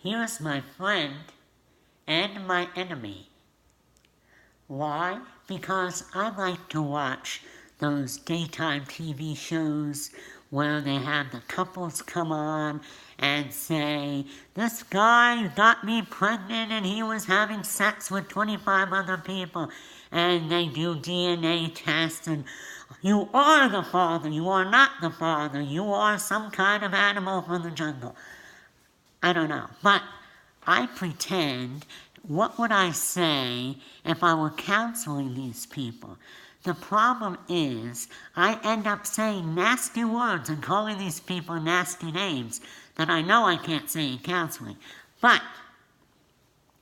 Here's my friend and my enemy. Why? Because I like to watch those daytime TV shows where they have the couples come on and say, this guy got me pregnant and he was having sex with 25 other people. And they do DNA tests and you are the father, you are not the father, you are some kind of animal from the jungle. I don't know, but I pretend, what would I say if I were counseling these people? The problem is, I end up saying nasty words and calling these people nasty names that I know I can't say in counseling, but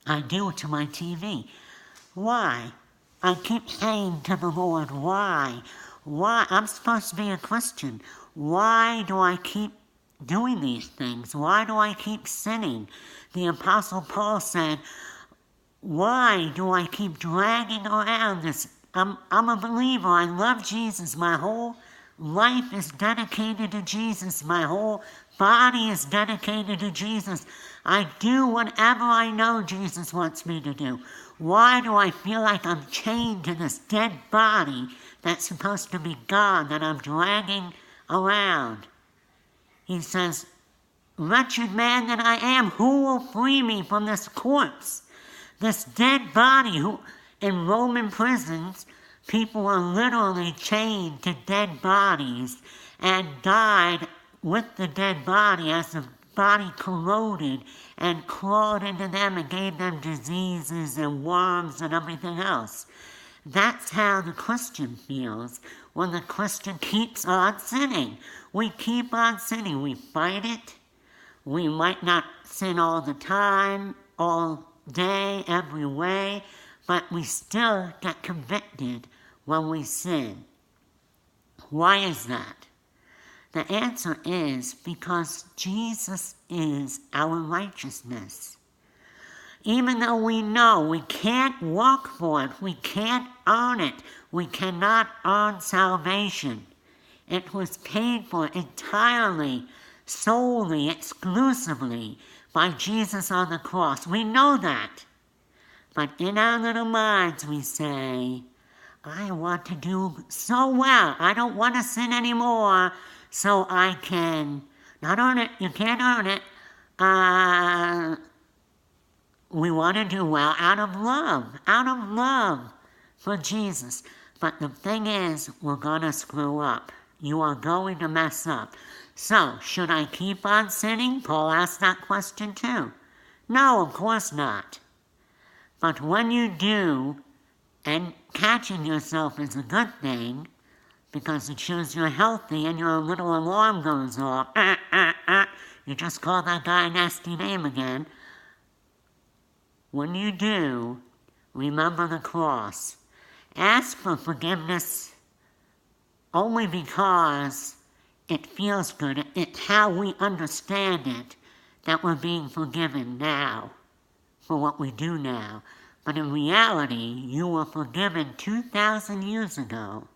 I do to my TV. Why? I keep saying to the Lord, why? Why? I'm supposed to be a Christian. Why do I keep doing these things? Why do I keep sinning? The Apostle Paul said, why do I keep dragging around this? I'm a believer. I love Jesus. My whole life is dedicated to Jesus. My whole body is dedicated to Jesus. I do whatever I know Jesus wants me to do. Why do I feel like I'm chained to this dead body that's supposed to be God, that I'm dragging around? He says, wretched man that I am, who will free me from this corpse? This dead body. Who, in Roman prisons, people were literally chained to dead bodies and died with the dead body as the body corroded and crawled into them and gave them diseases and worms and everything else. That's how the Christian feels when the Christian keeps on sinning. We keep on sinning. We fight it. We might not sin all the time, all day, every way, but we still get convicted when we sin. Why is that? The answer is because Jesus is our righteousness. Even though we know we can't work for it, we can't earn it, we cannot earn salvation. It was paid for entirely, solely, exclusively by Jesus on the cross. We know that. But in our little minds we say, I want to do so well. I don't want to sin anymore so I can not earn it. You can't earn it. We want to do well out of love for Jesus. But the thing is, we're going to screw up. You are going to mess up. So, should I keep on sinning? Paul asked that question too. No, of course not. But when you do, and catching yourself is a good thing, because it shows you're healthy and your little alarm goes off. You just call that guy a nasty name again. When you do, remember the cross. Ask for forgiveness only because it feels good. It's how we understand it that we're being forgiven now for what we do now. But in reality, you were forgiven 2,000 years ago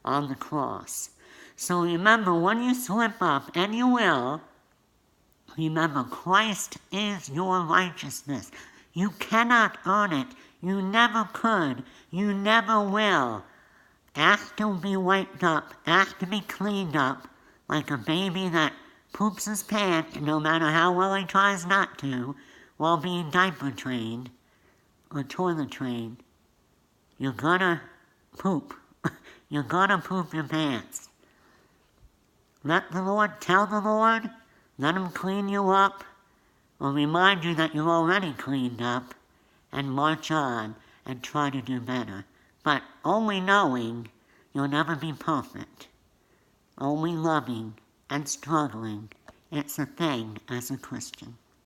on the cross. So remember, when you slip up, and you will, remember Christ is your righteousness. You cannot earn it. You never could. You never will. Ask to be wiped up. Ask to be cleaned up like a baby that poops his pants, no matter how well he tries not to, while being diaper trained or toilet trained. You're gonna poop. You're gonna poop your pants. Let the Lord, tell the Lord, let him clean you up, or remind you that you're already cleaned up, and march on and try to do better. But only knowing you'll never be perfect. Only loving and struggling. It's a thing as a Christian.